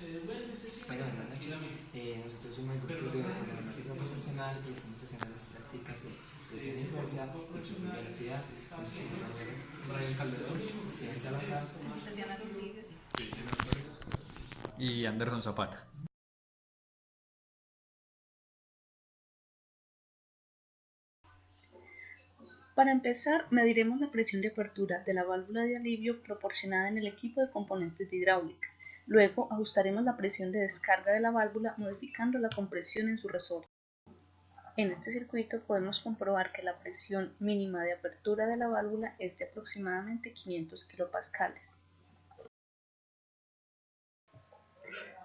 Bueno, buenas noches. Nosotros somos el grupo de gramática profesional y estamos haciendo las prácticas de presión inversa, función de velocidad, con nuestro compañero Israel Calderón, Steven Salazar, Tatiana Rodríguez. Y Anderson Zapata. Para empezar, mediremos la presión de apertura de la válvula de alivio proporcionada en el equipo de componentes de hidráulica. Luego, ajustaremos la presión de descarga de la válvula modificando la compresión en su resorte. En este circuito podemos comprobar que la presión mínima de apertura de la válvula es de aproximadamente 500 kilopascales.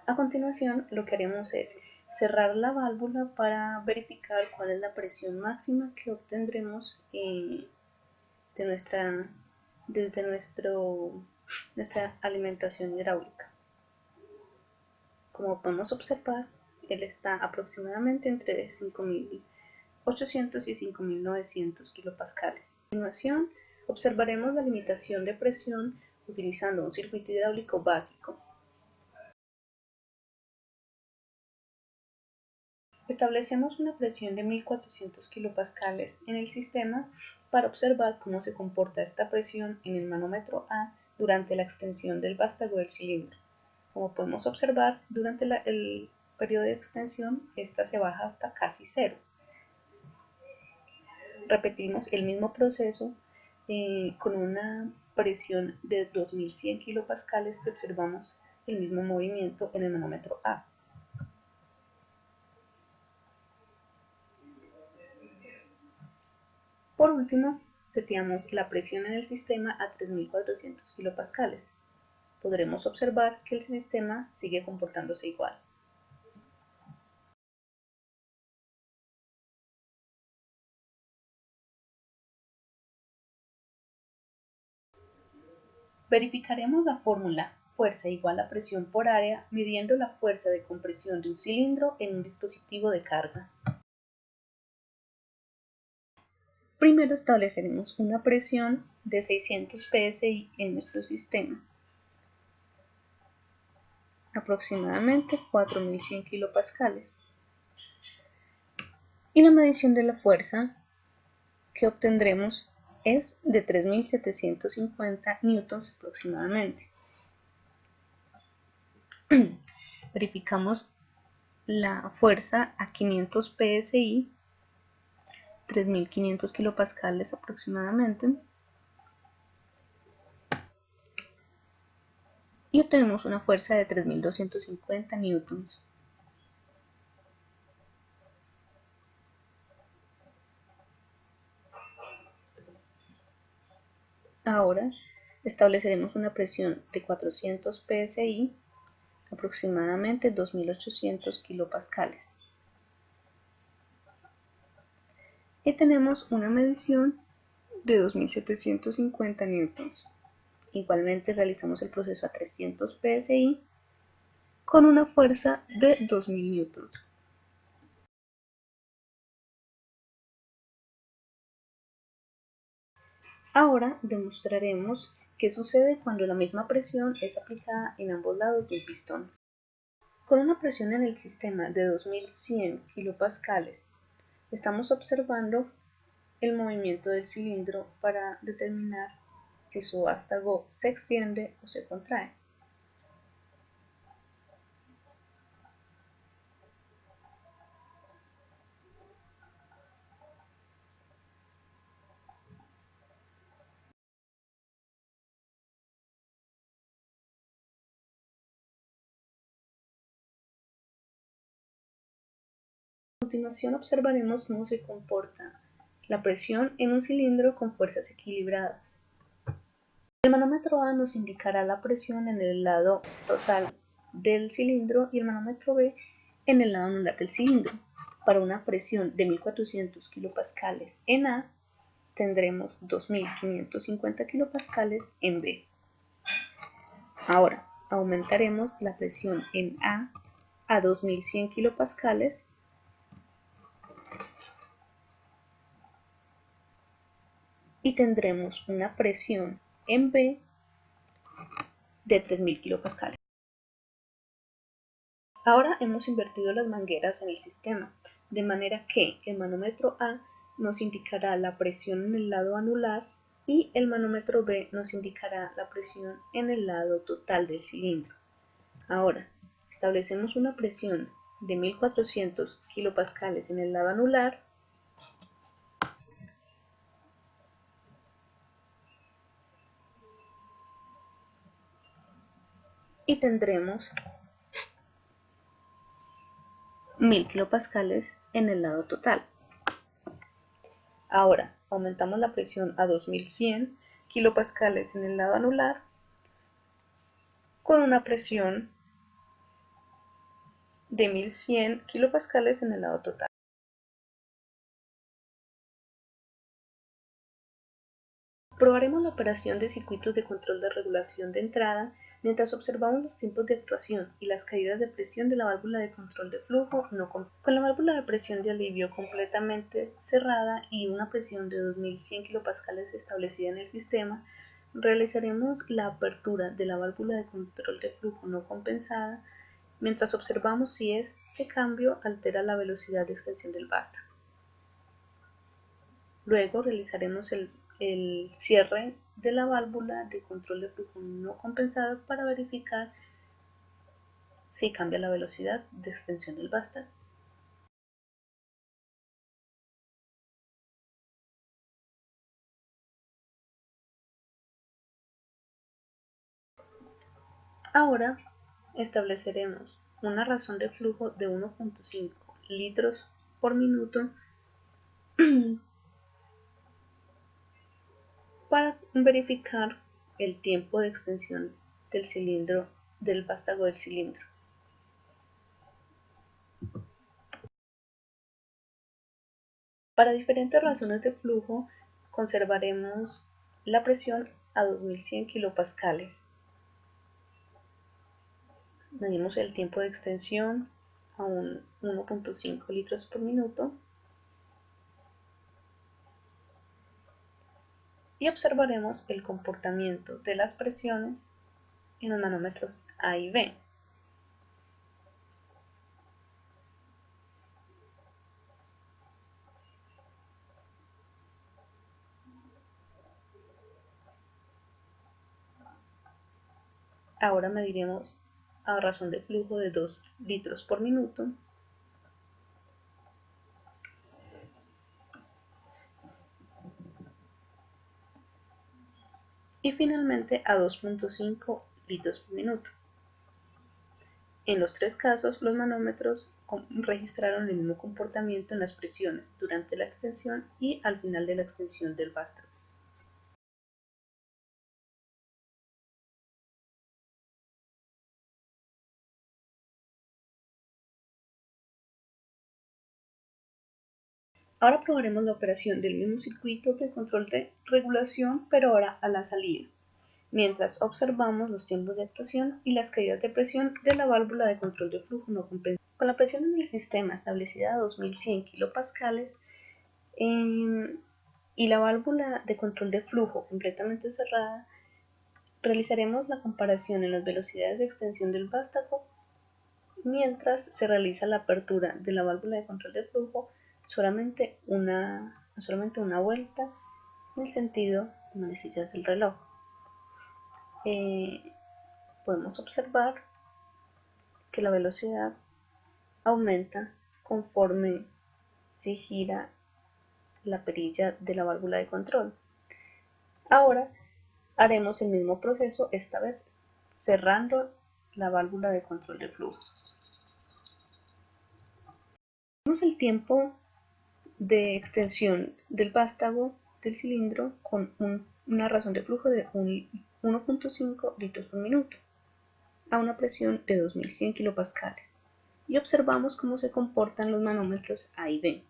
A continuación, lo que haremos es cerrar la válvula para verificar cuál es la presión máxima que obtendremos desde nuestra alimentación hidráulica. Como podemos observar, él está aproximadamente entre 5.800 y 5.900 kilopascales. A continuación, observaremos la limitación de presión utilizando un circuito hidráulico básico. Establecemos una presión de 1.400 kilopascales en el sistema para observar cómo se comporta esta presión en el manómetro A durante la extensión del vástago del cilindro. Como podemos observar, durante el periodo de extensión, esta se baja hasta casi cero. Repetimos el mismo proceso con una presión de 2.100 kilopascales que observamos el mismo movimiento en el manómetro A. Por último, seteamos la presión en el sistema a 3.400 kilopascales. Podremos observar que el sistema sigue comportándose igual. Verificaremos la fórmula fuerza igual a presión por área midiendo la fuerza de compresión de un cilindro en un dispositivo de carga. Primero estableceremos una presión de 600 psi en nuestro sistema, aproximadamente 4.100 kilopascales. Y la medición de la fuerza que obtendremos es de 3.750 newtons aproximadamente. Verificamos la fuerza a 500 psi, 3.500 kilopascales aproximadamente, y obtenemos una fuerza de 3.250 newtons. Ahora estableceremos una presión de 400 psi, aproximadamente 2.800 kilopascales. Y tenemos una medición de 2.750 newtons. Igualmente realizamos el proceso a 300 psi con una fuerza de 2.000 newtons. Ahora demostraremos qué sucede cuando la misma presión es aplicada en ambos lados de un pistón. Con una presión en el sistema de 2.100 kilopascales, estamos observando el movimiento del cilindro para determinar si su vástago se extiende o se contrae. A continuación observaremos cómo se comporta la presión en un cilindro con fuerzas equilibradas. El manómetro A nos indicará la presión en el lado total del cilindro y el manómetro B en el lado anular del cilindro. Para una presión de 1.400 kilopascales en A, tendremos 2.550 kilopascales en B. Ahora, aumentaremos la presión en A 2.100 kilopascales y tendremos una presión en B de 3.000 kilopascales. Ahora hemos invertido las mangueras en el sistema, de manera que el manómetro A nos indicará la presión en el lado anular y el manómetro B nos indicará la presión en el lado total del cilindro. Ahora, establecemos una presión de 1400 kilopascales en el lado anular y tendremos 1000 kilopascales en el lado total. Ahora, aumentamos la presión a 2100 kilopascales en el lado anular con una presión de 1100 kilopascales en el lado total. Probaremos la operación de circuitos de control de regulación de entrada mientras observamos los tiempos de actuación y las caídas de presión de la válvula de control de flujo con la válvula de presión de alivio completamente cerrada y una presión de 2100 kilopascales establecida en el sistema. Realizaremos la apertura de la válvula de control de flujo no compensada mientras observamos si este cambio altera la velocidad de extensión del vástago. Luego realizaremos el cierre de la válvula de control de flujo no compensado para verificar si cambia la velocidad de extensión del vástago. Ahora estableceremos una razón de flujo de 1.5 litros por minuto para verificar el tiempo de extensión del cilindro, del vástago del cilindro. Para diferentes razones de flujo conservaremos la presión a 2100 kilopascales. Medimos el tiempo de extensión a 1.5 litros por minuto y observaremos el comportamiento de las presiones en los manómetros A y B. Ahora mediremos a razón de flujo de 2 litros por minuto y finalmente a 2.5 litros por minuto. En los tres casos, los manómetros registraron el mismo comportamiento en las presiones durante la extensión y al final de la extensión del vástago. Ahora probaremos la operación del mismo circuito de control de regulación, pero ahora a la salida, mientras observamos los tiempos de actuación y las caídas de presión de la válvula de control de flujo no compensada. Con la presión en el sistema establecida a 2100 kilopascales y la válvula de control de flujo completamente cerrada, realizaremos la comparación en las velocidades de extensión del vástago mientras se realiza la apertura de la válvula de control de flujo solamente una vuelta en el sentido de manecillas del reloj. Podemos observar que la velocidad aumenta conforme se gira la perilla de la válvula de control. Ahora haremos el mismo proceso, esta vez cerrando la válvula de control de flujo. Tenemos el tiempo de extensión del vástago del cilindro con una razón de flujo de 1.5 litros por minuto a una presión de 2100 kilopascales y observamos cómo se comportan los manómetros A y B.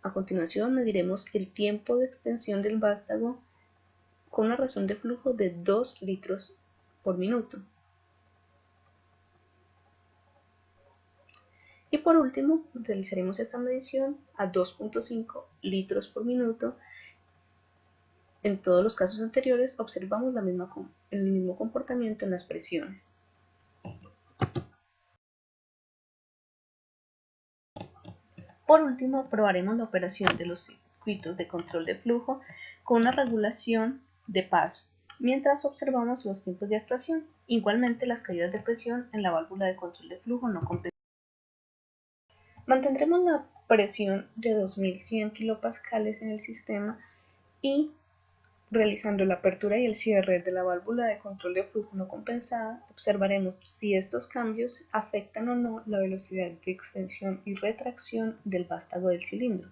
A continuación mediremos el tiempo de extensión del vástago con una razón de flujo de 2 litros por minuto. Y por último, realizaremos esta medición a 2.5 litros por minuto. En todos los casos anteriores observamos el mismo comportamiento en las presiones. Por último, probaremos la operación de los circuitos de control de flujo con una regulación de paso, mientras observamos los tiempos de actuación. Igualmente, las caídas de presión en la válvula de control de flujo no compensadas. Mantendremos la presión de 2100 kilopascales en el sistema y, realizando la apertura y el cierre de la válvula de control de flujo no compensada, observaremos si estos cambios afectan o no la velocidad de extensión y retracción del vástago del cilindro.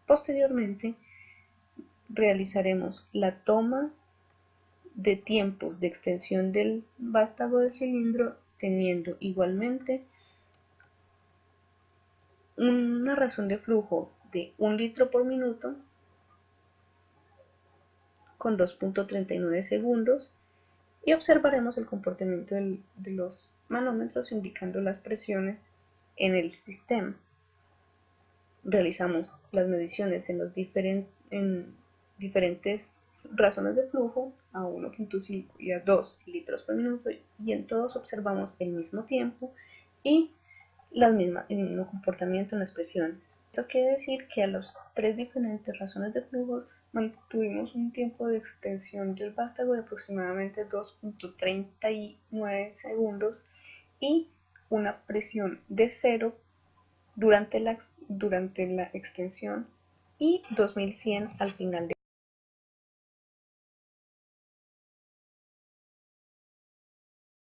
Posteriormente, realizaremos la toma de tiempos de extensión del vástago del cilindro, teniendo igualmente una razón de flujo de 1 litro por minuto con 2.39 segundos, y observaremos el comportamiento de los manómetros indicando las presiones en el sistema. Realizamos las mediciones en diferentes razones de flujo, a 1.5 y a 2 litros por minuto, y en todos observamos el mismo tiempo y el mismo comportamiento en las presiones. Esto quiere decir que a las tres diferentes razones de flujo mantuvimos un tiempo de extensión del vástago de aproximadamente 2.39 segundos y una presión de 0 durante la extensión y 2100 al final